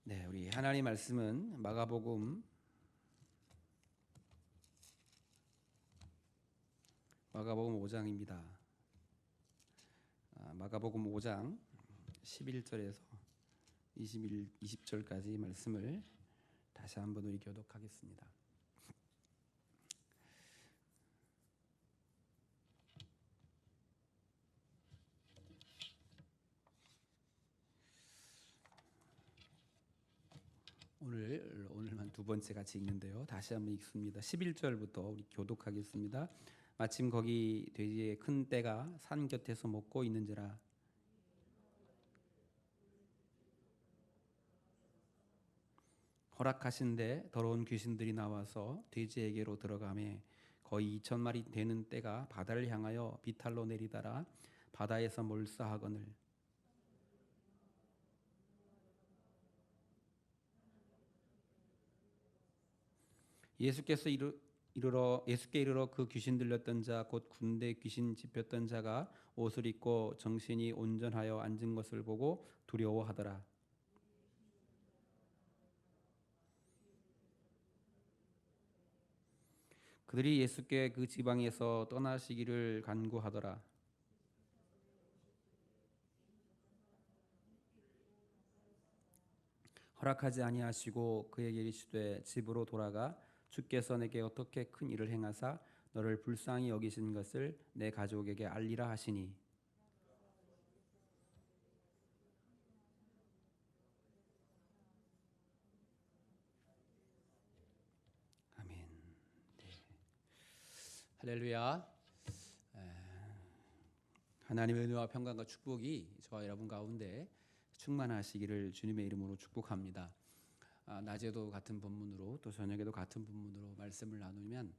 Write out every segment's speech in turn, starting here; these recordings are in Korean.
네, 우리 하나님 말씀은 마가복음 5장입니다. 마가복음 5장 11절에서 20절까지 말씀을 다시 한번 우리 교독하겠습니다. 오늘만 두 번째 같이 읽는데요. 다시 한번 읽습니다. 11절부터 우리 교독하겠습니다. 마침 거기 돼지의 큰 떼가 산 곁에서 먹고 있는지라. 허락하신데 더러운 귀신들이 나와서 돼지에게로 들어가매 거의 2,000마리 되는 떼가 바다를 향하여 비탈로 내리다라 바다에서 몰사하거늘. 예수께 이르러 그 귀신 들렸던 자 곧 군대 귀신 집혔던 자가 옷을 입고 정신이 온전하여 앉은 것을 보고 두려워하더라. 그들이 예수께 그 지방에서 떠나시기를 간구하더라. 허락하지 아니하시고 그에게 이르시되 집으로 돌아가 주께서 내게 어떻게 큰 일을 행하사 너를 불쌍히 여기신 것을 내 가족에게 알리라 하시니. 아멘. 네. 할렐루야. 하나님의 은혜와 평강과 축복이 저와 여러분 가운데 충만하시기를 주님의 이름으로 축복합니다. 낮에도 같은 본문으로 또 저녁에도 같은 본문으로 말씀을 나누면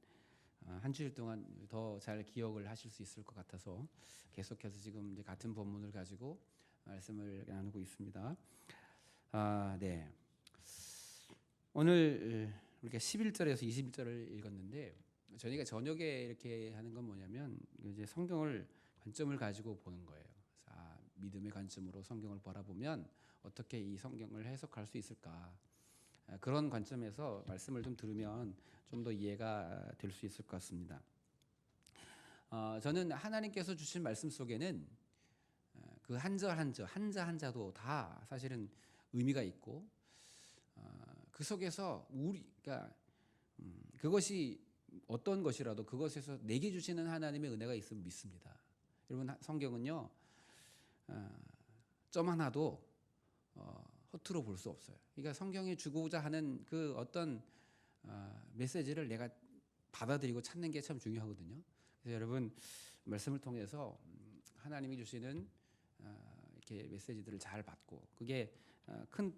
한 주일 동안 더 잘 기억을 하실 수 있을 것 같아서 계속해서 지금 이제 같은 본문을 가지고 말씀을 나누고 있습니다. 네. 오늘 우리가 11절에서 21절을 읽었는데 저희가 저녁에 이렇게 하는 건 뭐냐면 이제 성경을 관점을 가지고 보는 거예요. 믿음의 관점으로 성경을 바라보면 어떻게 이 성경을 해석할 수 있을까? 그런 관점에서 말씀을 좀 들으면 좀 더 이해가 될 수 있을 것 같습니다. 저는 하나님께서 주신 말씀 속에는 그 한절 한절 한자 한자도 다 사실은 의미가 있고 그 속에서 우리가 그것이 어떤 것이라도 그것에서 내게 주시는 하나님의 은혜가 있음을 믿습니다. 여러분 성경은요 점 하나도 허투루 볼 수 없어요. 그러니까 성경이 주고자 하는 그 어떤 메시지를 내가 받아들이고 찾는 게 참 중요하거든요. 그래서 여러분 말씀을 통해서 하나님이 주시는 이렇게 메시지들을 잘 받고 그게 큰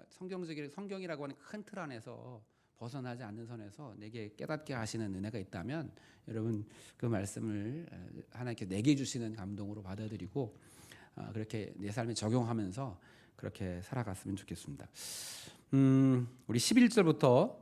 성경이라고 하는 큰 틀 안에서 벗어나지 않는 선에서 내게 깨닫게 하시는 은혜가 있다면 여러분 그 말씀을 하나님께 내게 주시는 감동으로 받아들이고 그렇게 내 삶에 적용하면서 그렇게 살아갔으면 좋겠습니다. 우리 11절부터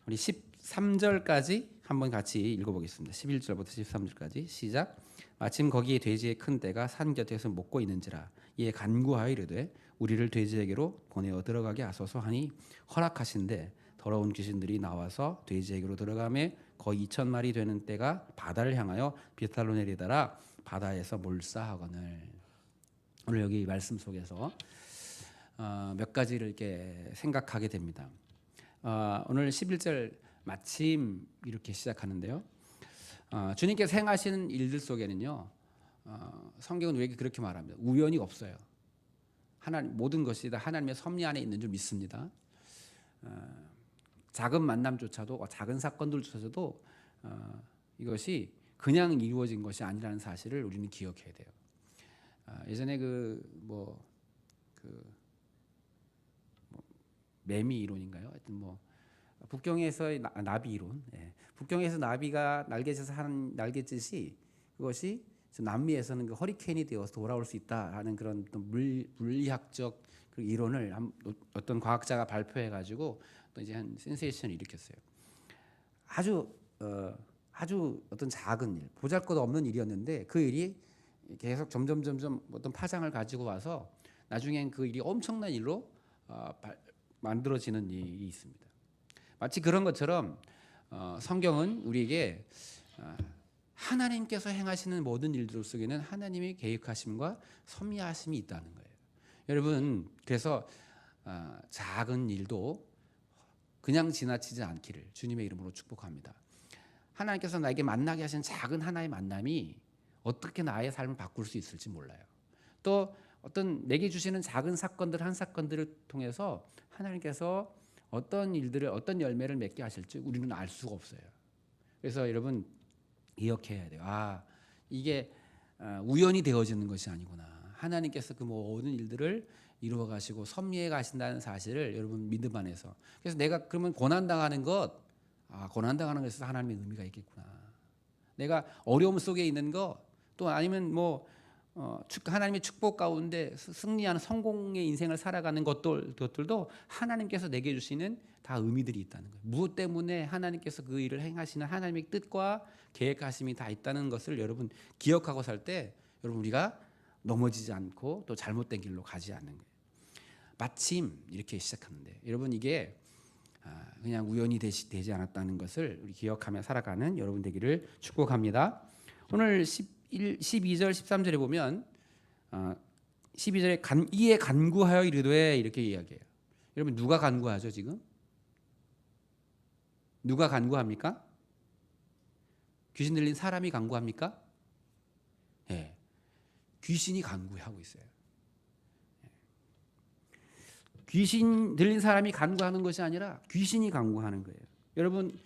우리 13절까지 한번 같이 읽어보겠습니다. 11절부터 13절까지 시작. 마침 거기에 돼지의 큰 떼가 산 곁에서 먹고 있는지라 이에 간구하여 이르되 우리를 돼지에게로 보내어 들어가게 하소서 하니 허락하신대 더러운 귀신들이 나와서 돼지에게로 들어가매 거의 2,000마리 되는 떼가 바다를 향하여 비탈로 내리다라 바다에서 몰사하거늘. 오늘 여기 말씀 속에서 몇 가지를 이렇게 생각하게 됩니다. 오늘 11절 마침 이렇게 시작하는데요. 주님께서 행하시는 일들 속에는요. 성경은 우리에게 그렇게 말합니다. 우연이 없어요. 하나님 모든 것이 다 하나님의 섭리 안에 있는 줄 믿습니다. 작은 만남조차도 작은 사건들조차도 이것이 그냥 이루어진 것이 아니라는 사실을 우리는 기억해야 돼요. 예전에 매미 이론인가요? 하여튼 북경에서의 나비 이론. 북경에서 나비가 날갯짓을 하는 날갯짓이 그것이 남미에서는 그 허리케인이 되어서 돌아올 수 있다라는 그런 물리학적 그 이론을 어떤 과학자가 발표해가지고 또 이제 한 센세이션을 일으켰어요. 아주 어떤 작은 일, 보잘것없는 일이었는데 그 일이 계속 점점 어떤 파장을 가지고 와서 나중엔 그 일이 엄청난 일로 만들어지는 일이 있습니다. 마치 그런 것처럼 성경은 우리에게 하나님께서 행하시는 모든 일들 속에는 하나님의 계획하심과 섭리하심이 있다는 거예요. 여러분, 그래서 작은 일도 그냥 지나치지 않기를 주님의 이름으로 축복합니다. 하나님께서 나에게 만나게 하신 작은 하나의 만남이 어떻게 나의 삶을 바꿀 수 있을지 몰라요. 또 어떤 내게 주시는 작은 사건들 한 사건들을 통해서 하나님께서 어떤 일들을 어떤 열매를 맺게 하실지 우리는 알 수가 없어요. 그래서 여러분 기억해야 돼요. 이게 우연히 되어지는 것이 아니구나. 하나님께서 그 모든 일들을 이루어 가시고 섭리해 가신다는 사실을 여러분 믿음 안에서. 그래서 내가 그러면 고난당하는 고난당하는 것에서 하나님의 의미가 있겠구나. 내가 어려움 속에 있는 거, 또 아니면 하나님의 축복 가운데 승리하는 성공의 인생을 살아가는 것들도 하나님께서 내게 주시는 다 의미들이 있다는 거예요. 무엇 때문에 하나님께서 그 일을 행하시는 하나님의 뜻과 계획하심이 다 있다는 것을 여러분 기억하고 살 때 여러분 우리가 넘어지지 않고 또 잘못된 길로 가지 않는 거예요. 마침 이렇게 시작하는데 여러분 이게 그냥 우연히 되지 않았다는 것을 우리 기억하며 살아가는 여러분 되기를 축복합니다. 오늘 12절 13절에 보면 12절에 이에 간구하여 이르되 이렇게 이야기해요. 여러분 누가 간구하죠 지금? 누가 간구합니까? 귀신 들린 사람이 간구합니까? 네. 귀신이 간구하고 있어요. 귀신 들린 사람이 간구하는 것이 아니라 귀신이 간구하는 거예요. 여러분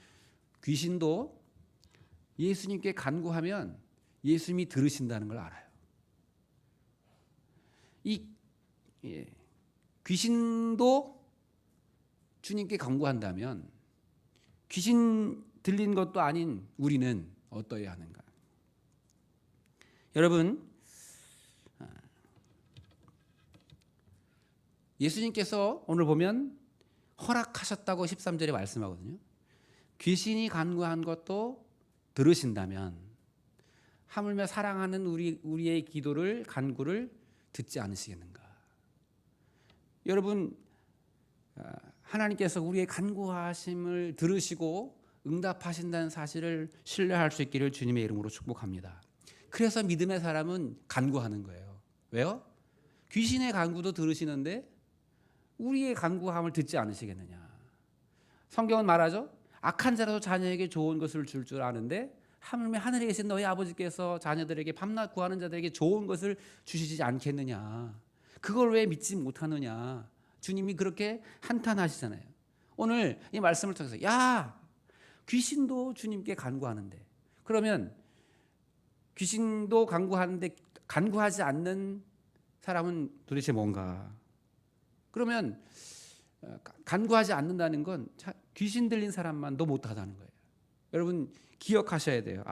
귀신도 예수님께 간구하면 예수님이 들으신다는 걸 알아요. 귀신도 주님께 간구한다면 귀신 들린 것도 아닌 우리는 어떠해야 하는가? 여러분 예수님께서 오늘 보면 허락하셨다고 13절에 말씀하거든요. 귀신이 간구한 것도 들으신다면 하물며 사랑하는 우리의 기도를 간구를 듣지 않으시겠는가? 여러분 하나님께서 우리의 간구하심을 들으시고 응답하신다는 사실을 신뢰할 수 있기를 주님의 이름으로 축복합니다. 그래서 믿음의 사람은 간구하는 거예요. 왜요? 귀신의 간구도 들으시는데 우리의 간구함을 듣지 않으시겠느냐? 성경은 말하죠. 악한 자라도 자녀에게 좋은 것을 줄 줄 아는데 하물며 하늘에 계신 너희 아버지께서 자녀들에게 밤낮 구하는 자들에게 좋은 것을 주시지 않겠느냐? 그걸 왜 믿지 못하느냐? 주님이 그렇게 한탄하시잖아요. 오늘 이 말씀을 통해서 귀신도 주님께 간구하는데 그러면 귀신도 간구하는데 간구하지 않는 사람은 도대체 뭔가? 그러면 간구하지 않는다는 건 귀신 들린 사람만도 못하다는 거예요. 여러분 기억하셔야 돼요.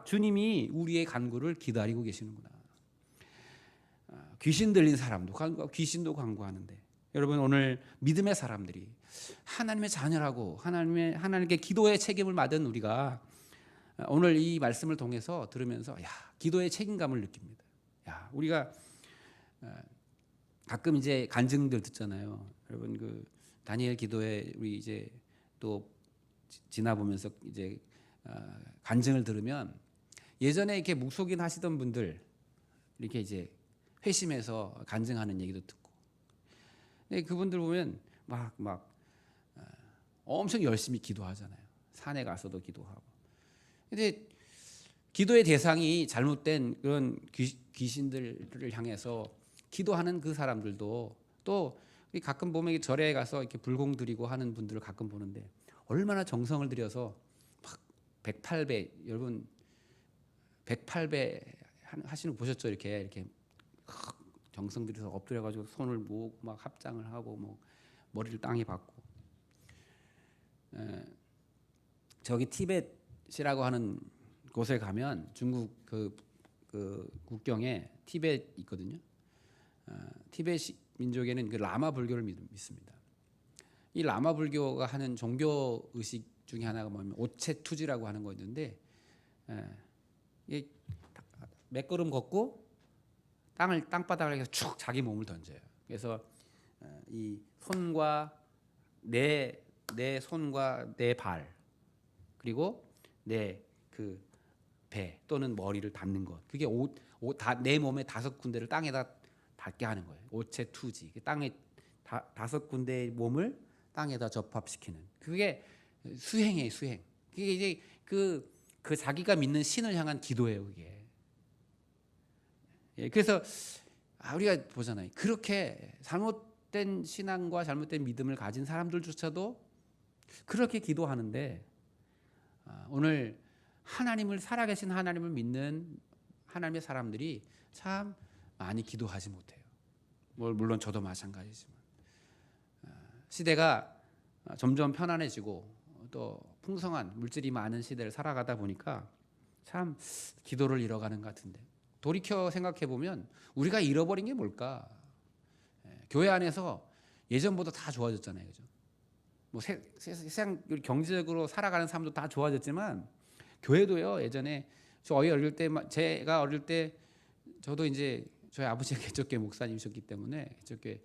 주님이 우리의 간구를 기다리고 계시는구나. 귀신 들린 사람도 간구하고 귀신도 간구하는데 여러분 오늘 믿음의 사람들이 하나님의 자녀라고 하나님께 기도의 책임을 맡은 우리가 오늘 이 말씀을 통해서 들으면서 기도의 책임감을 느낍니다. 우리가 가끔 이제 간증들 듣잖아요. 여러분 그 다니엘 기도에 우리 이제 또 지나보면서 이제 간증을 들으면 예전에 이렇게 묵속인 하시던 분들 이렇게 이제 회심해서 간증하는 얘기도 듣고, 근데 그분들 보면 막 엄청 열심히 기도하잖아요. 산에 가서도 기도하고. 근데 기도의 대상이 잘못된 그런 귀신들을 향해서 기도하는 그 사람들도 또 가끔 보면 절에 가서 이렇게 불공 드리고 하는 분들을 가끔 보는데 얼마나 정성을 들여서 막 108배 여러분 108배 하시는 거 보셨죠? 이렇게 정성 들여서 엎드려 가지고 손을 모으고 막 합장을 하고 뭐 머리를 땅에 박고 저기 티벳이라고 하는 곳에 가면 중국 그 국경에 티벳 있거든요. 티벳 민족에는 그 라마 불교를 믿습니다. 이 라마 불교가 하는 종교 의식 중에 하나가 뭐냐면 오체투지라고 하는 거 있는데 몇 걸음 걷고 땅바닥을 해서 축 자기 몸을 던져요. 그래서 이 손과 내 손과 내 발 그리고 내 그 배 또는 머리를 닿는 것. 그게 내 몸의 5군데를 땅에다 닿게 하는 거예요. 오체 투지. 땅에 5군데의 몸을 땅에다 접합시키는. 그게 수행이에요, 수행. 그게 이제 그 자기가 믿는 신을 향한 기도예요, 그게. 예, 그래서 우리가 보잖아요. 그렇게 잘못된 신앙과 잘못된 믿음을 가진 사람들조차도 그렇게 기도하는데 오늘 하나님을 살아계신 하나님을 믿는 하나님의 사람들이 참 많이 기도하지 못해요. 물론 저도 마찬가지지만 시대가 점점 편안해지고 또 풍성한 물질이 많은 시대를 살아가다 보니까 참 기도를 잃어가는 것 같은데 돌이켜 생각해 보면 우리가 잃어버린 게 뭘까? 교회 안에서 예전보다 다 좋아졌잖아요, 그죠? 뭐 세상 경제적으로 살아가는 사람도 다 좋아졌지만 교회도요. 예전에 제가 어릴 때 저도 이제 저희 아버지가 개척교회 목사님이셨기 때문에 개척교회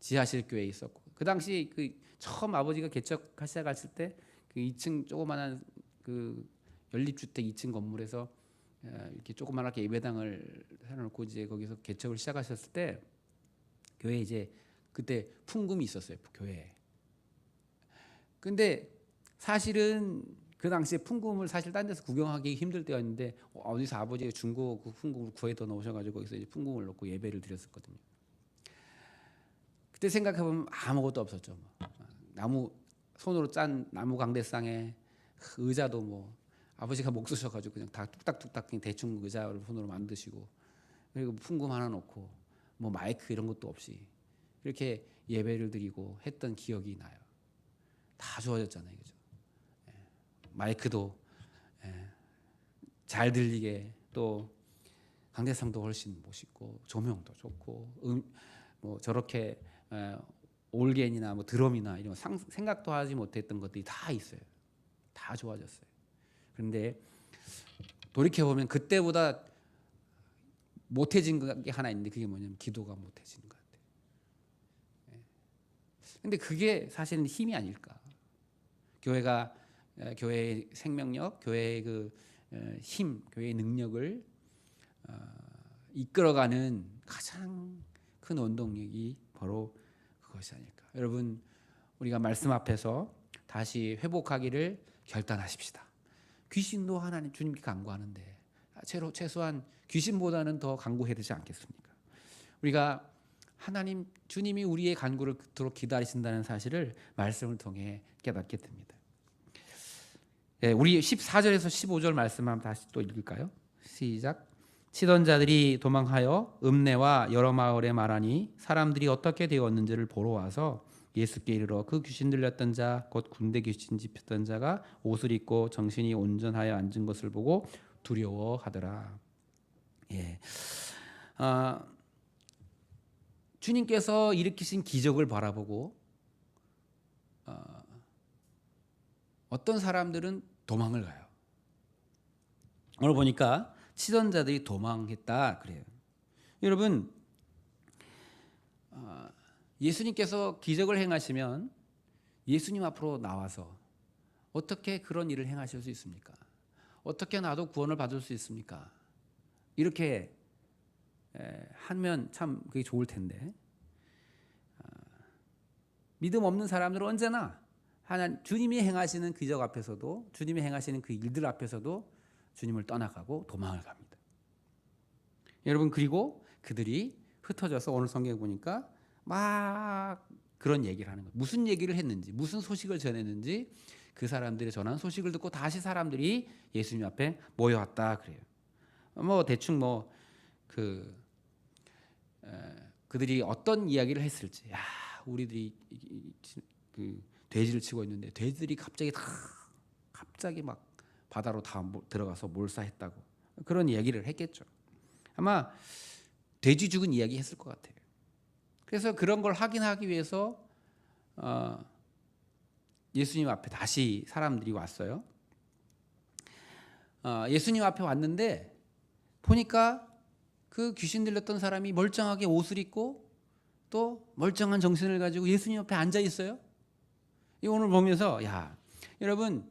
지하실 교회에 있었고 그 당시 그 처음 아버지가 개척 시작하실 때 그 2층 조그만한 그 연립주택 2층 건물에서 이렇게 조그만하게 예배당을 해놓고 이제 거기서 개척을 시작하셨을 때 교회 이제 그때 풍금이 있었어요, 교회에. 근데 사실은 그 당시에 풍금을 사실 딴 데서 구경하기 힘들 때였는데 어디서 아버지가 중고 그 풍금을 구해다 놓으셔가지고 거기서 이제 풍금을 넣고 예배를 드렸었거든요. 그때 생각해보면 아무것도 없었죠. 손으로 짠 나무 강대상에 의자도 뭐 아버지가 목 쓰셔가지고 그냥 다 뚝딱뚝딱 그냥 대충 의자를 손으로 만드시고 그리고 풍금 하나 놓고 뭐 마이크 이런 것도 없이 이렇게 예배를 드리고 했던 기억이 나요. 다 좋아졌잖아요, 그죠? 마이크도 잘 들리게 또 강대상도 훨씬 멋있고 조명도 좋고 뭐 저렇게 올겐이나 뭐 드럼이나 이런 생각도 하지 못했던 것들이 다 있어요. 다 좋아졌어요. 그런데 돌이켜 보면 그때보다 못해진 게 하나 있는데 그게 뭐냐면 기도가 못해지는 것 같아요. 근데 그게 사실은 힘이 아닐까? 교회의 생명력, 교회의 그 힘, 교회의 능력을 이끌어가는 가장 큰 원동력이 바로 그것이 아닐까. 여러분, 우리가 말씀 앞에서 다시 회복하기를 결단하십시다. 귀신도 하나님 주님께 간구하는데 최소한 귀신보다는 더 간구해야 되지 않겠습니까? 우리가 하나님 주님이 우리의 간구를 그토록 기다리신다는 사실을 말씀을 통해 깨닫게 됩니다. 우리 14절에서 15절 말씀 한번 다시 또 읽을까요? 시작. 치던 자들이 도망하여 읍내와 여러 마을에 말하니 사람들이 어떻게 되었는지를 보러 와서 예수께 이르러 그 귀신 들렸던 자 곧 군대 귀신 집혔던 자가 옷을 입고 정신이 온전하여 앉은 것을 보고 두려워하더라. 예. 주님께서 일으키신 기적을 바라보고 어떤 사람들은 도망을 가요. 오늘 보니까 치던 자들이 도망했다 그래요. 여러분, 예수님께서 기적을 행하시면 예수님 앞으로 나와서 어떻게 그런 일을 행하실 수 있습니까? 어떻게 나도 구원을 받을 수 있습니까? 이렇게 하면 참 그게 좋을 텐데 믿음 없는 사람들은 언제나 주님이 행하시는 기적 앞에서도 주님이 행하시는 그 일들 앞에서도 주님을 떠나가고 도망을 갑니다. 여러분, 그리고 그들이 흩어져서 오늘 성경에 보니까 막 그런 얘기를 하는 거예요. 무슨 얘기를 했는지, 무슨 소식을 전했는지 그 사람들이 전한 소식을 듣고 다시 사람들이 예수님 앞에 모여왔다 그래요. 뭐 대충 그들이 어떤 이야기를 했을지, 우리들이 그 돼지를 치고 있는데 돼지들이 갑자기 막 바다로 다 들어가서 몰사했다고 그런 이야기를 했겠죠. 아마 돼지 죽은 이야기 했을 것 같아요. 그래서 그런 걸 확인하기 위해서 예수님 앞에 다시 사람들이 왔어요. 예수님 앞에 왔는데 보니까 그 귀신 들렸던 사람이 멀쩡하게 옷을 입고 또 멀쩡한 정신을 가지고 예수님 앞에 앉아 있어요. 이 오늘 보면서 여러분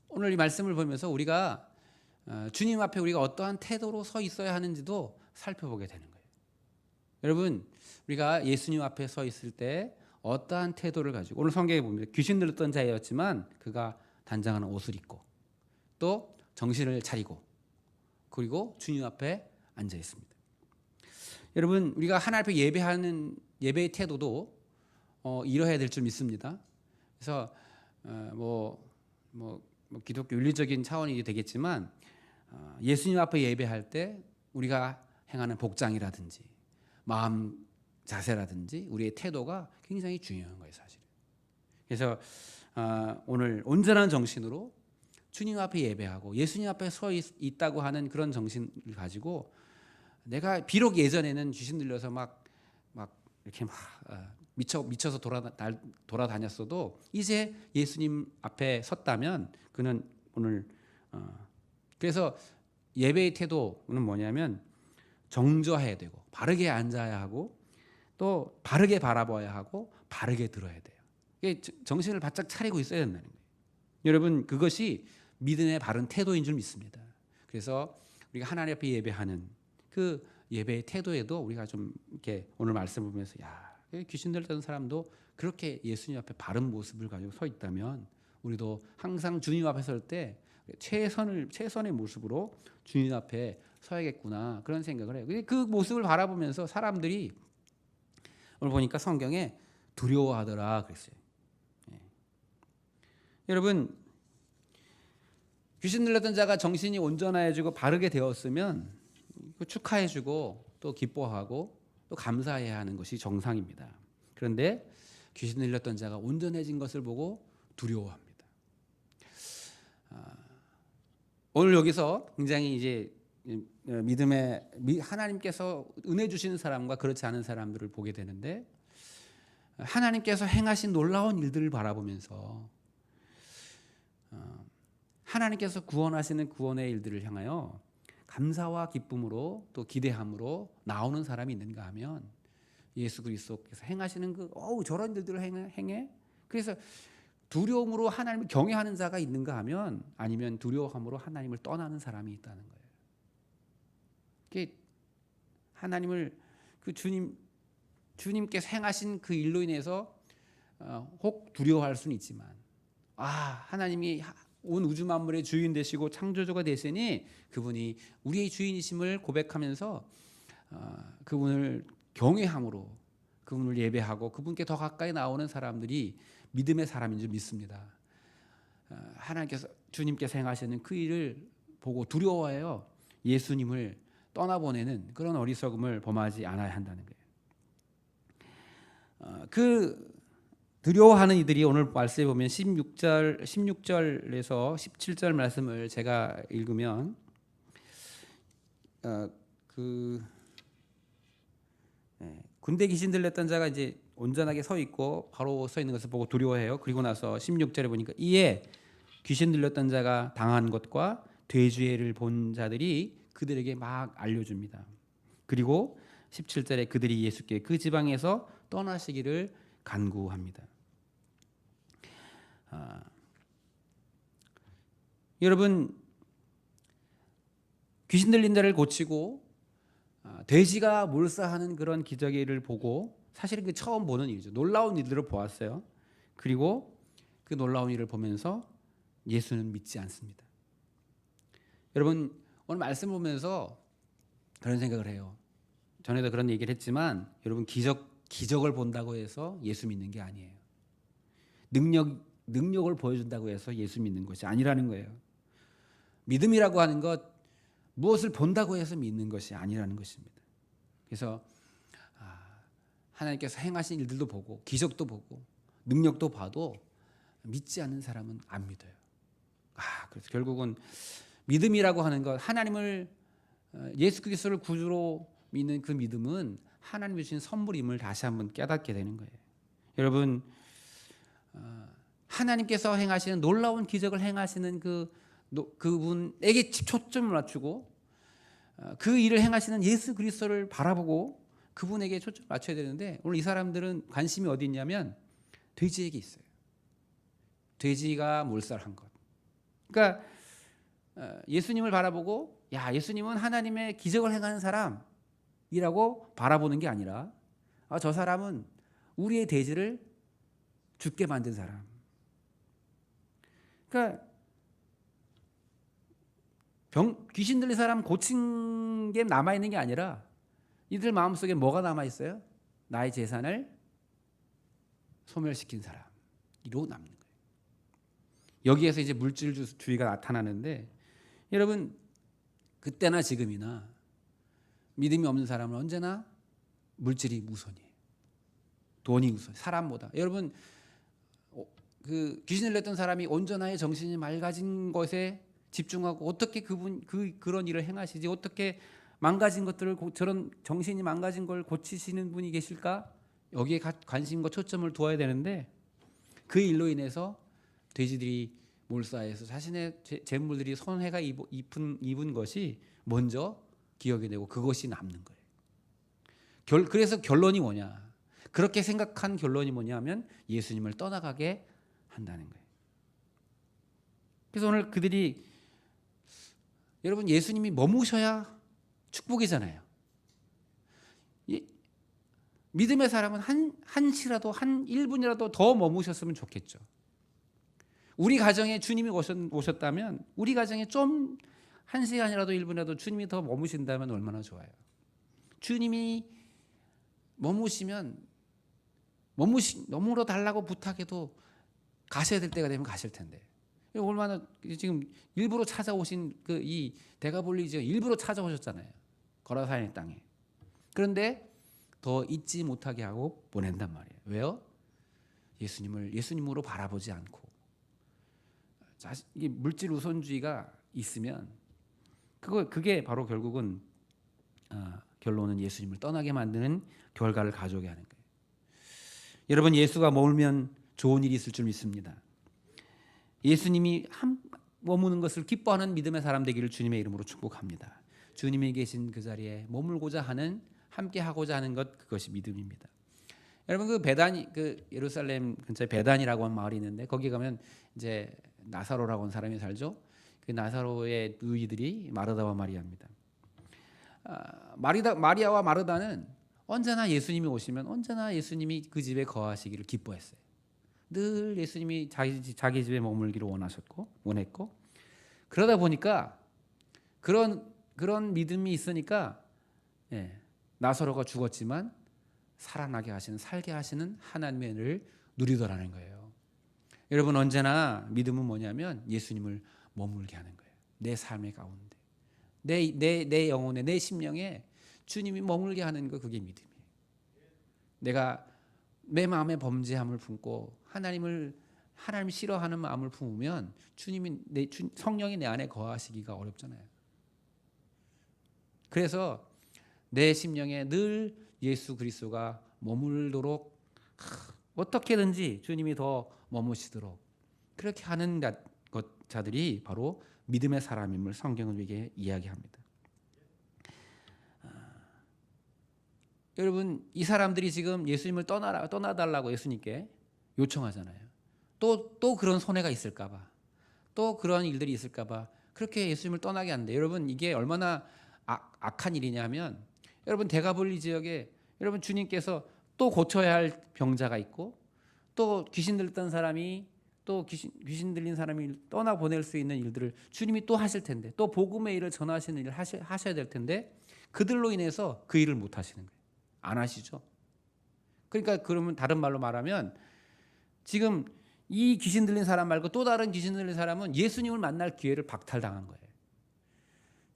오늘 이 말씀을 보면서 우리가 주님 앞에 우리가 어떠한 태도로 서 있어야 하는지도 살펴보게 되는 거예요. 여러분 우리가 예수님 앞에 서 있을 때 어떠한 태도를 가지고 오늘 성경에 보면 귀신 들렸던 자였지만 그가 단장하는 옷을 입고 또 정신을 차리고 그리고 주님 앞에 앉아 있습니다. 여러분 우리가 하나님 앞에 예배하는 예배의 태도도 이러해야 될 줄 믿습니다. 그래서 기독교 윤리적인 차원이 되겠지만 예수님 앞에 예배할 때 우리가 행하는 복장이라든지 마음 자세라든지 우리의 태도가 굉장히 중요한 거예요, 사실. 그래서 오늘 온전한 정신으로 주님 앞에 예배하고 예수님 앞에 서 있다고 하는 그런 정신을 가지고 내가 비록 예전에는 귀신 들려서 막 이렇게 미쳐서 돌아다녔어도 이제 예수님 앞에 섰다면 그는 오늘 그래서 예배의 태도는 뭐냐면 정저해야 되고 바르게 앉아야 하고 또 바르게 바라봐야 하고 바르게 들어야 돼요. 이게 정신을 바짝 차리고 있어야 된다는 거예요. 여러분 그것이 믿음의 바른 태도인 줄 믿습니다. 그래서 우리가 하나님 앞에 예배하는 그 예배의 태도에도 우리가 좀 이렇게 오늘 말씀 보면서 귀신 들렸던 사람도 그렇게 예수님 앞에 바른 모습을 가지고 서 있다면 우리도 항상 주님 앞에 설 때 최선의 모습으로 주님 앞에 서야겠구나 그런 생각을 해요. 그 모습을 바라보면서 사람들이 오늘 보니까 성경에 두려워하더라 그랬어요. 여러분 귀신 들렸던 자가 정신이 온전해지고 바르게 되었으면 축하해주고 또 기뻐하고 또 감사해야 하는 것이 정상입니다. 그런데 귀신 들렸던 자가 온전해진 것을 보고 두려워합니다. 오늘 여기서 굉장히 이제 믿음의 하나님께서 은혜 주시는 사람과 그렇지 않은 사람들을 보게 되는데 하나님께서 행하신 놀라운 일들을 바라보면서 하나님께서 구원하시는 구원의 일들을 향하여 감사와 기쁨으로 또 기대함으로 나오는 사람이 있는가 하면 예수 그리스도께서 행하시는 저런 일들을 행해 그래서 두려움으로 하나님을 경외하는 자가 있는가 하면 아니면 두려움으로 하나님을 떠나는 사람이 있다는 거예요. 그게 하나님을 그 주님께서 행하신 그 일로 인해서 혹 두려워할 수는 있지만 하나님이 온 우주 만물의 주인 되시고 창조주가 되시니 그분이 우리의 주인이심을 고백하면서 그분을 경외함으로 그분을 예배하고 그분께 더 가까이 나오는 사람들이 믿음의 사람인 줄 믿습니다. 하나님께서 주님께서 행하시는 그 일을 보고 두려워해요. 예수님을 떠나보내는 그런 어리석음을 범하지 않아야 한다는 거예요. 그 두려워하는 이들이 오늘 말씀에 보면 16절에서 17절 말씀을 제가 읽으면 군대 귀신 들렸던 자가 이제 온전하게 서 있고 바로 서 있는 것을 보고 두려워해요. 그리고 나서 16절에 보니까 이에 귀신 들렸던 자가 당한 것과 돼지회를 본 자들이 그들에게 막 알려줍니다. 그리고 17절에 그들이 예수께 그 지방에서 떠나시기를 간구합니다. 여러분 귀신 들린 자를 고치고 돼지가 몰사하는 그런 기적의 일을 보고 사실은 그 처음 보는 일이죠. 놀라운 일들을 보았어요. 그리고 그 놀라운 일을 보면서 예수는 믿지 않습니다. 여러분 오늘 말씀 보면서 그런 생각을 해요. 전에도 그런 얘기를 했지만 여러분 기적을 본다고 해서 예수 믿는 게 아니에요. 능력을 보여준다고 해서 예수 믿는 것이 아니라는 거예요. 믿음이라고 하는 것 무엇을 본다고 해서 믿는 것이 아니라는 것입니다. 그래서 하나님께서 행하신 일들도 보고 기적도 보고 능력도 봐도 믿지 않는 사람은 안 믿어요. 그래서 결국은 믿음이라고 하는 것 하나님을 예수 그리스도를 구주로 믿는 그 믿음은 하나님이 주신 선물임을 다시 한번 깨닫게 되는 거예요. 여러분 하나님께서 행하시는 놀라운 기적을 행하시는 그분에게 초점을 맞추고 그 일을 행하시는 예수 그리스도를 바라보고 그분에게 초점을 맞춰야 되는데 오늘 이 사람들은 관심이 어디 있냐면 돼지에게 있어요. 돼지가 몰살한 것. 그러니까 예수님을 바라보고 야, 예수님은 하나님의 기적을 행하는 사람이라고 바라보는 게 아니라 저 사람은 우리의 돼지를 죽게 만든 사람. 그러니까 귀신 들린 사람 고친 게 남아있는 게 아니라 이들 마음속에 뭐가 남아있어요? 나의 재산을 소멸시킨 사람으로 남는 거예요. 여기에서 이제 물질주의가 나타나는데 여러분 그때나 지금이나 믿음이 없는 사람은 언제나 물질이 우선이에요. 돈이 우선, 사람보다. 여러분 그 귀신을 냈던 사람이 온전하게 정신이 맑아진 것에 집중하고 어떻게 그런 일을 행하시지? 어떻게 망가진 것들을 저런 정신이 망가진 걸 고치시는 분이 계실까? 여기에 관심과 초점을 두어야 되는데 그 일로 인해서 돼지들이 몰사해서 자신의 재물들이 손해가 입은 것이 먼저 기억이 되고 그것이 남는 거예요. 그래서 결론이 뭐냐? 그렇게 생각한 결론이 뭐냐면 예수님을 떠나가게 한다는 거예요. 그래서 오늘 그들이 여러분 예수님이 머무셔야 축복이잖아요. 믿음의 사람은 한시라도 한 1분이라도 더 머무셨으면 좋겠죠. 우리 가정에 주님이 오셨다면 우리 가정에 좀 1시간이라도 1분이라도 주님이 더 머무신다면 얼마나 좋아요. 주님이 머무시면 머물러 달라고 부탁해도 가셔야 될 때가 되면 가실 텐데 얼마나 지금 일부러 찾아오신 이 데가볼리 지역 일부러 찾아오셨잖아요. 거라사의 땅에. 그런데 더 잊지 못하게 하고 보낸단 말이에요. 왜요? 예수님으로 바라보지 않고 물질 우선주의가 있으면 그게 바로 결국은 결론은 예수님을 떠나게 만드는 결과를 가져오게 하는 거예요. 여러분 예수가 머물면 좋은 일이 있을 줄 믿습니다. 예수님이 머무는 것을 기뻐하는 믿음의 사람 되기를 주님의 이름으로 축복합니다. 주님이 계신 그 자리에 머물고자 하는 함께 하고자 하는 것 그것이 믿음입니다. 여러분 그 예루살렘 근처에 베단이라고 하는 마을이 있는데 거기 가면 이제 나사로라고 하는 사람이 살죠. 그 나사로의 의이들이 마르다와 마리아입니다. 마리아와 마르다는 언제나 예수님이 오시면 언제나 예수님이 그 집에 거하시기를 기뻐했어요. 늘 예수님이 자기 집에 머물기를 원했고 그러다 보니까 그런 믿음이 있으니까 나사로가 죽었지만 살게 하시는 하나님의 은혜를 누리더라는 거예요. 여러분 언제나 믿음은 뭐냐면 예수님을 머물게 하는 거예요. 내 삶의 가운데 내 영혼에 내 심령에 주님이 머물게 하는 거 그게 믿음이에요. 내가 내 마음에 범죄함을 품고 하나님 싫어하는 마음을 품으면 성령이 내 안에 거하시기가 어렵잖아요. 그래서 내 심령에 늘 예수 그리스도가 머물도록 어떻게든지 주님이 더 머무시도록 그렇게 하는 자들이 바로 믿음의 사람임을 성경은 우리에게 이야기합니다. 여러분 이 사람들이 지금 예수님을 떠나달라고 예수님께 요청하잖아요. 또 그런 손해가 있을까 봐. 또 그런 일들이 있을까 봐. 그렇게 예수님을 떠나게 한대. 여러분 이게 얼마나 악한 일이냐면 여러분 데가볼리 지역에 여러분 주님께서 또 고쳐야 할 병자가 있고 또 귀신 들렸던 사람이 또 귀신 들린 사람이 떠나보낼 수 있는 일들을 주님이 또 하실 텐데 또 복음의 일을 전하시는 일을 하셔야 될 텐데 그들로 인해서 그 일을 못 하시는 거예요. 안 하시죠. 그러니까 그러면 다른 말로 말하면 지금 이 귀신 들린 사람 말고 또 다른 귀신 들린 사람은 예수님을 만날 기회를 박탈당한 거예요.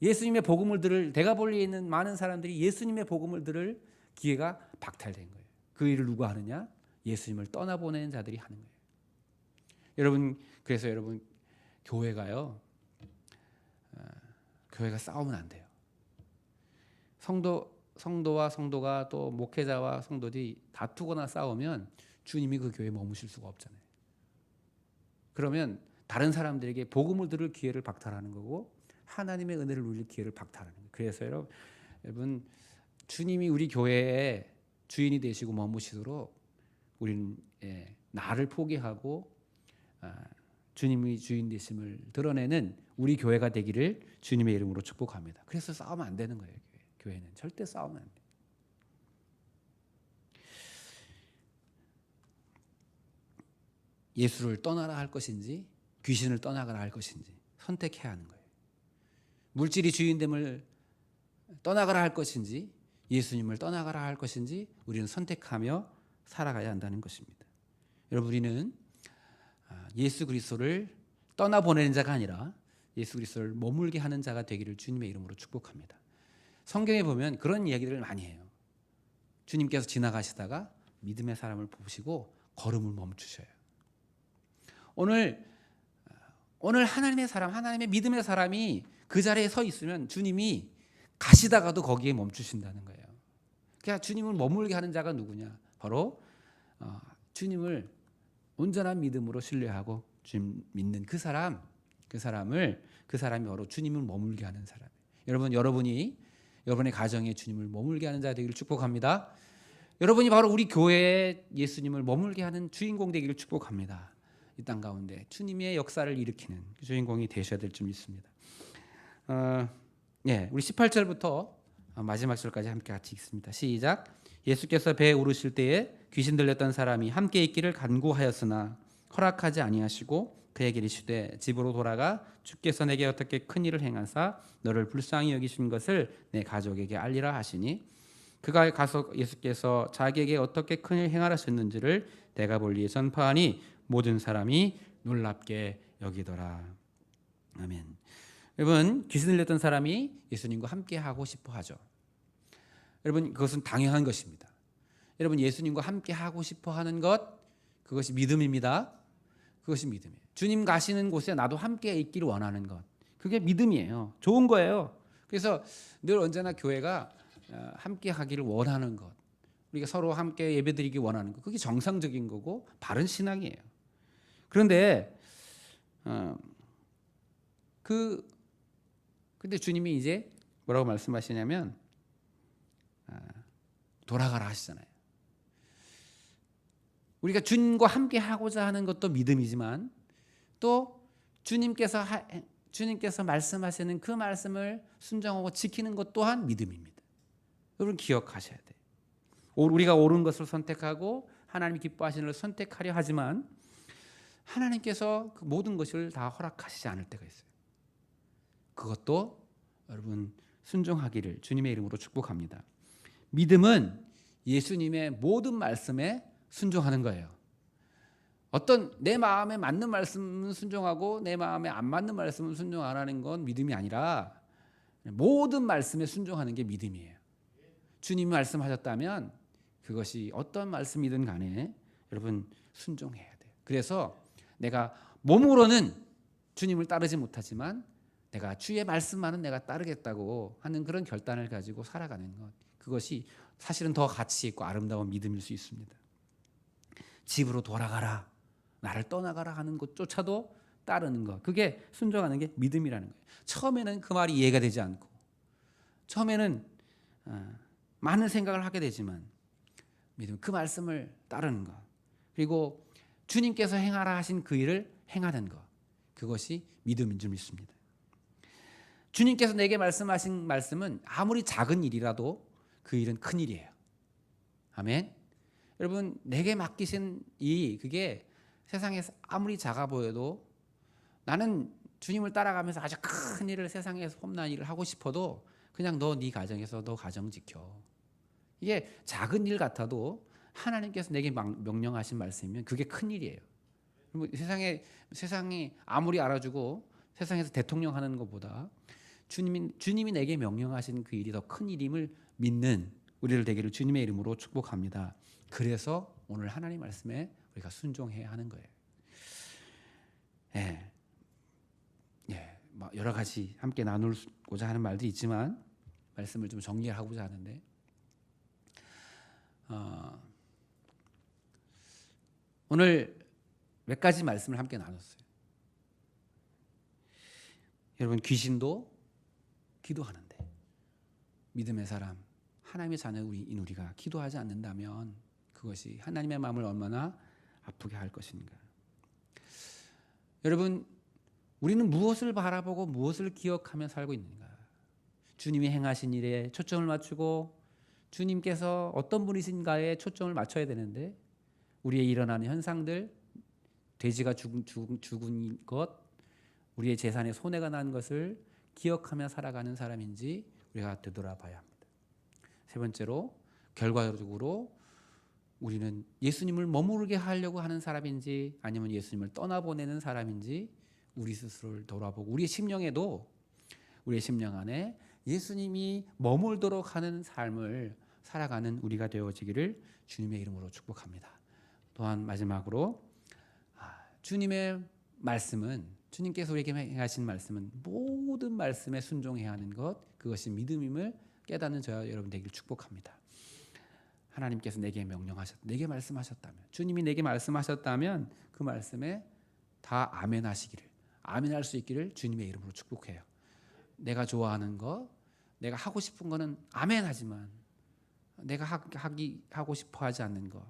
예수님의 복음을 들을 데가볼리에 있는 많은 사람들이 예수님의 복음을 들을 기회가 박탈된 거예요. 그 일을 누가 하느냐? 예수님을 떠나보내는 자들이 하는 거예요. 그래서 여러분 교회가 싸우면 안 돼요. 성도와 성도가 또 목회자와 성도들이 다투거나 싸우면 주님이 그 교회에 머무실 수가 없잖아요. 그러면 다른 사람들에게 복음을 들을 기회를 박탈하는 거고 하나님의 은혜를 누릴 기회를 박탈하는 거예요. 그래서 여러분 주님이 우리 교회의 주인이 되시고 머무시도록 우리는 나를 포기하고 주님이 주인 되심을 드러내는 우리 교회가 되기를 주님의 이름으로 축복합니다. 그래서 싸우면 안 되는 거예요. 교회는 절대 싸우면 안 돼요. 예수를 떠나라 할 것인지 귀신을 떠나가라 할 것인지 선택해야 하는 거예요. 물질이 주인됨을 떠나가라 할 것인지 예수님을 떠나가라 할 것인지 우리는 선택하며 살아가야 한다는 것입니다. 여러분, 우리는 예수 그리스도를 떠나보내는 자가 아니라 예수 그리스도를 머물게 하는 자가 되기를 주님의 이름으로 축복합니다. 성경에 보면 그런 이야기들을 많이 해요. 주님께서 지나가시다가 믿음의 사람을 보시고 걸음을 멈추셔요. 오늘 하나님의 사람, 하나님의 믿음의 사람이 그 자리에 서 있으면 주님이 가시다가도 거기에 멈추신다는 거예요. 그러니까 주님을 머물게 하는 자가 누구냐? 바로 주님을 온전한 믿음으로 신뢰하고 주님 믿는 그 사람이 바로 주님을 머물게 하는 사람. 여러분이 여러분의 가정에 주님을 머물게 하는 자 되기를 축복합니다. 여러분이 바로 우리 교회에 예수님을 머물게 하는 주인공 되기를 축복합니다. 이 땅 가운데 주님의 역사를 일으키는 주인공이 되셔야 될 줄 믿습니다. 우리 18절부터 마지막 절까지 함께 같이 읽습니다. 시작. 예수께서 배에 오르실 때에 귀신 들렸던 사람이 함께 있기를 간구하였으나 허락하지 아니하시고 그에게 이르시되 집으로 돌아가 주께서 내게 어떻게 큰 일을 행하사 너를 불쌍히 여기신 것을 내 가족에게 알리라 하시니 그가 가서 예수께서 자기에게 어떻게 큰 일을 행하셨는지를 데가볼리에 전파하니 모든 사람이 놀랍게 여기더라. 아멘. 여러분, 귀신 들렸던 사람이 예수님과 함께 하고 싶어 하죠. 여러분, 그것은 당연한 것입니다. 여러분, 예수님과 함께 하고 싶어 하는 것, 그것이 믿음입니다. 그것이 믿음이에요. 주님 가시는 곳에 나도 함께 있기를 원하는 것, 그게 믿음이에요. 좋은 거예요. 그래서 늘 언제나 교회가 함께 하기를 원하는 것, 우리가 서로 함께 예배드리기 원하는 것, 그게 정상적인 거고 바른 신앙이에요. 그런데 근데 주님이 이제 뭐라고 말씀하시냐면 돌아가라 하시잖아요. 우리가 주님과 함께 하고자 하는 것도 믿음이지만 또 주님께서 말씀하시는 그 말씀을 순종하고 지키는 것 또한 믿음입니다. 여러분, 기억하셔야 돼요. 우리가 옳은 것을 선택하고 하나님이 기뻐하시는 것을 선택하려 하지만 하나님께서 그 모든 것을 다 허락하시지 않을 때가 있어요. 그것도 여러분 순종하기를 주님의 이름으로 축복합니다. 믿음은 예수님의 모든 말씀에 순종하는 거예요. 어떤 내 마음에 맞는 말씀은 순종하고 내 마음에 안 맞는 말씀은 순종 안 하는 건 믿음이 아니라 모든 말씀에 순종하는 게 믿음이에요. 주님이 말씀하셨다면 그것이 어떤 말씀이든 간에 여러분 순종해야 돼요. 그래서 내가 몸으로는 주님을 따르지 못하지만 내가 주의 말씀만은 내가 따르겠다고 하는 그런 결단을 가지고 살아가는 것, 그것이 사실은 더 가치 있고 아름다운 믿음일 수 있습니다. 집으로 돌아가라, 나를 떠나가라 하는 것조차도 따르는 것, 그게 순종하는 게 믿음이라는 거예요. 처음에는 그 말이 이해가 되지 않고 처음에는 많은 생각을 하게 되지만 믿음, 그 말씀을 따르는 것, 그리고 주님께서 행하라 하신 그 일을 행하는 것, 그것이 믿음인 줄 믿습니다. 주님께서 내게 말씀하신 말씀은 아무리 작은 일이라도 그 일은 큰 일이에요. 아멘. 여러분, 내게 맡기신 그게 세상에서 아무리 작아 보여도 나는 주님을 따라가면서 아주 큰 일을, 세상에서 험난 일을 하고 싶어도 그냥 너 네 가정에서 너 가정 지켜. 이게 작은 일 같아도 하나님께서 내게 명령하신 말씀이면 그게 큰 일이에요. 세상이 아무리 알아주고 세상에서 대통령 하는 것보다 주님이 내게 명령하신 그 일이 더 큰 일임을 믿는 우리를 되기를 주님의 이름으로 축복합니다. 그래서 오늘 하나님 말씀에 우리가 순종해야 하는 거예요. 여러 가지 함께 나누고자 하는 말도 있지만 말씀을 좀 정리하고자 하는데 오늘 몇 가지 말씀을 함께 나눴어요. 여러분, 귀신도 기도하는데 믿음의 사람, 하나님의 자녀인 우리가 기도하지 않는다면 그것이 하나님의 마음을 얼마나 아프게 할 것인가. 여러분, 우리는 무엇을 바라보고 무엇을 기억하며 살고 있는가? 주님이 행하신 일에 초점을 맞추고 주님께서 어떤 분이신가에 초점을 맞춰야 되는데, 우리의 일어나는 현상들, 돼지가 죽은 것, 우리의 재산에 손해가 난 것을 기억하며 살아가는 사람인지 우리가 되돌아봐야 합니다. 세 번째로, 결과적으로 우리는 예수님을 머무르게 하려고 하는 사람인지 아니면 예수님을 떠나보내는 사람인지 우리 스스로를 돌아보고, 우리의 심령에도, 우리의 심령 안에 예수님이 머물도록 하는 삶을 살아가는 우리가 되어지기를 주님의 이름으로 축복합니다. 또한 마지막으로, 주님의 말씀은, 주님께서 우리에게 행하신 말씀은 모든 말씀에 순종해야 하는 것, 그것이 믿음임을 깨닫는 저와 여러분 되기를 축복합니다. 하나님께서 내게 내게 말씀하셨다면, 주님이 내게 말씀하셨다면 그 말씀에 다 아멘 하시기를, 아멘할 수 있기를 주님의 이름으로 축복해요. 내가 좋아하는 것, 내가 하고 싶은 거는 아멘 하지만 내가 하고 싶어 하지 않는 것,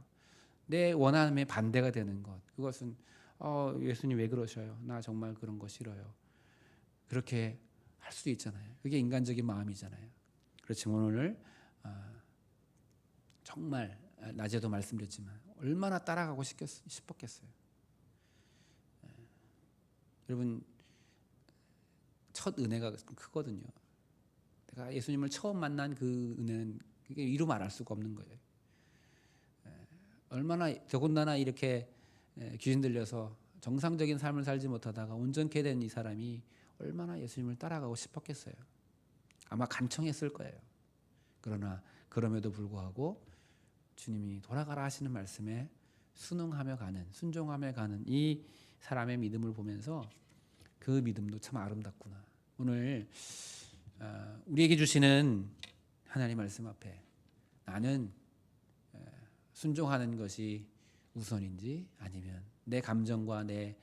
내 원함에 반대가 되는 것, 그것은 예수님 왜 그러셔요? 나 정말 그런 거 싫어요. 그렇게 할 수도 있잖아요. 그게 인간적인 마음이잖아요. 그렇지만 오늘 정말 낮에도 말씀드렸지만 얼마나 따라가고 싶었겠어요. 여러분, 첫 은혜가 크거든요. 내가 예수님을 처음 만난 그 은혜는 그게 이루 말할 수가 없는 거예요. 얼마나, 더군다나 이렇게 귀신 들려서 정상적인 삶을 살지 못하다가 온전케 된 이 사람이 얼마나 예수님을 따라가고 싶었겠어요. 아마 간청했을 거예요. 그러나 그럼에도 불구하고 주님이 돌아가라 하시는 말씀에 순응하며 가는, 순종하며 가는 이 사람의 믿음을 보면서 그 믿음도 참 아름답구나. 오늘 우리에게 주시는 하나님 말씀 앞에 나는 순종하는 것이 우선인지 아니면 내 감정과 내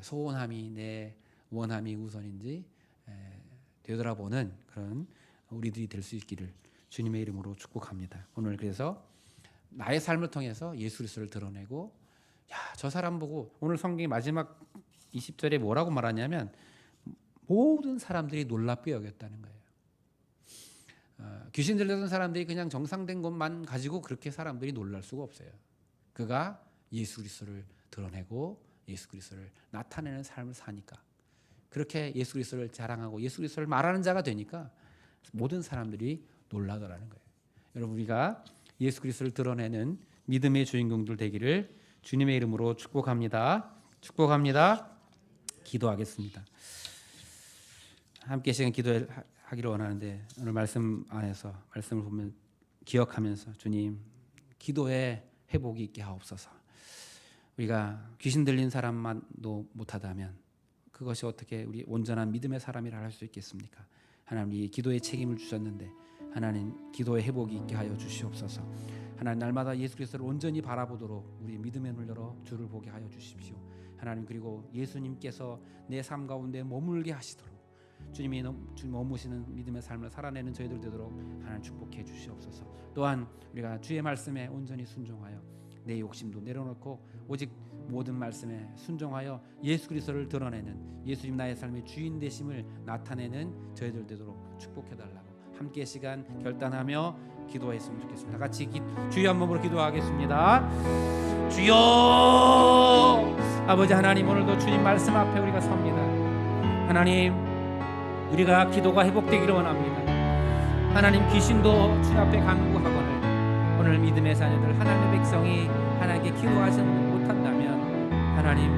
소원함이, 내 원함이 우선인지 되돌아보는 그런 우리들이 될 수 있기를 주님의 이름으로 축복합니다. 오늘 그래서 나의 삶을 통해서 예수 그리스도를 드러내고, 저 사람 보고, 오늘 성경의 마지막 20절에 뭐라고 말하냐면 모든 사람들이 놀랍게 여겼다는 거예요. 귀신 들렸던 사람들이 그냥 정상된 것만 가지고 그렇게 사람들이 놀랄 수가 없어요. 그가 예수 그리스도를 드러내고 예수 그리스도를 나타내는 삶을 사니까, 그렇게 예수 그리스도를 자랑하고 예수 그리스도를 말하는 자가 되니까 모든 사람들이 놀라더라는 거예요. 여러분, 우리가 예수 그리스도를 드러내는 믿음의 주인공들 되기를 주님의 이름으로 축복합니다. 축복합니다. 기도하겠습니다. 함께 시간 기도하기를 원하는데, 오늘 말씀 안에서 말씀을 보면 기억하면서, 주님, 기도에 회복이 있게 하옵소서. 우리가 귀신 들린 사람만도 못하다면 그것이 어떻게 우리 온전한 믿음의 사람이라 할 수 있겠습니까? 하나님, 이 기도의 책임을 주셨는데 하나님, 기도의 회복이 있게 하여 주시옵소서. 하나님, 날마다 예수 그리스도를 온전히 바라보도록 우리 믿음의 눈을 열어 주를 보게 하여 주십시오. 하나님, 그리고 예수님께서 내 삶 가운데 머물게 하시도록, 주님이 머무시는 믿음의 삶을 살아내는 저희들 되도록 하나님 축복해 주시옵소서. 또한 우리가 주의 말씀에 온전히 순종하여 내 욕심도 내려놓고 오직 모든 말씀에 순종하여 예수 그리스도를 드러내는, 예수님 나의 삶의 주인 되심을 나타내는 저희들 되도록 축복해 달라고 함께 시간 결단하며 기도했으면 좋겠습니다. 다 같이 주여 한 몸으로 기도하겠습니다. 주여, 아버지 하나님, 오늘도 주님 말씀 앞에 우리가 섭니다. 하나님, 우리가 기도가 회복되기를 원합니다. 하나님, 귀신도 주 앞에 간구하거늘 오늘 믿음의 자녀들, 하나님의 백성이 하나님께 기도하지 못한다면 하나님,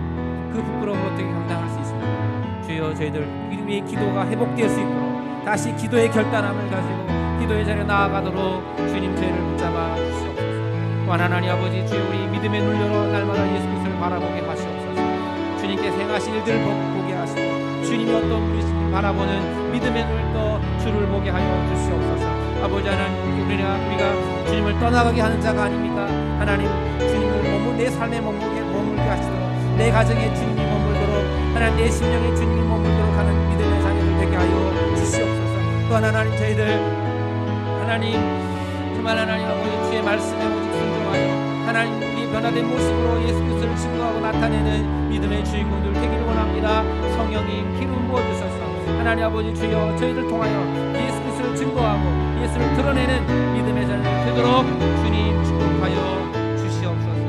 그 부끄러움을 어떻게 감당할 수 있습니까? 주여, 저희들 우리의 기도가 회복될 수 있도록 다시 기도의 결단함을 가지고 기도의 자리에 나아가도록 주님 저희를 붙잡아 주시옵소서. 하나님 아버지, 주여, 우리 믿음의 눈을 열어 날마다 예수 그리스도를 바라보게 하시옵소서. 주님께서 행하신 일들을 보게 하시고 주님이 어떤 분이신지 바라보는 믿음의 눈을 떠 주를 보게 하여 주시옵소서. 아버지 하나님, 우리가 주님을 떠나가게 하는 자가 아닙니까? 하나님, 주님을 내 삶에 머물게 하시도록, 내 가정에 주님이 머물도록, 하나님 내 심령에 주님이 머물도록 하는 믿음의 자녀들 되게 하여 주시옵소서. 또한 하나님, 저희들 하나님 정말 하나님 아버지 주의 말씀에 오직 순종하여 하나님, 우리 변화된 모습으로 예수 그리스도를 증거하고 나타내는 믿음의 주인공들 되기를 원합니다. 성령님 기름 부어주셔서 하나님 아버지 주여 저희를 통하여 예수 그리스도를 증거하고 예수를 드러내는 믿음의 자녀들 되도록 주님 축복하여 주시옵소서.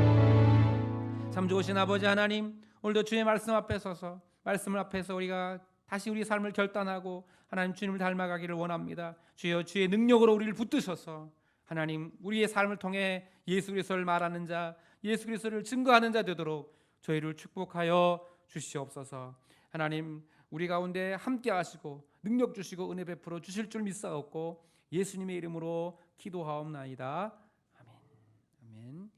참 좋으신 아버지 하나님, 오늘도 주의 말씀 앞에 서서 말씀을 앞에서 우리가 다시 우리 삶을 결단하고 하나님 주님을 닮아가기를 원합니다. 주여 주의 능력으로 우리를 붙드셔서 하나님 우리의 삶을 통해 예수 그리스도를 말하는 자, 예수 그리스도를 증거하는 자 되도록 저희를 축복하여 주시옵소서. 하나님 우리 가운데 함께 하시고 능력 주시고 은혜 베풀어 주실 줄 믿사옵고 예수님의 이름으로 기도하옵나이다. 아멘. 아멘.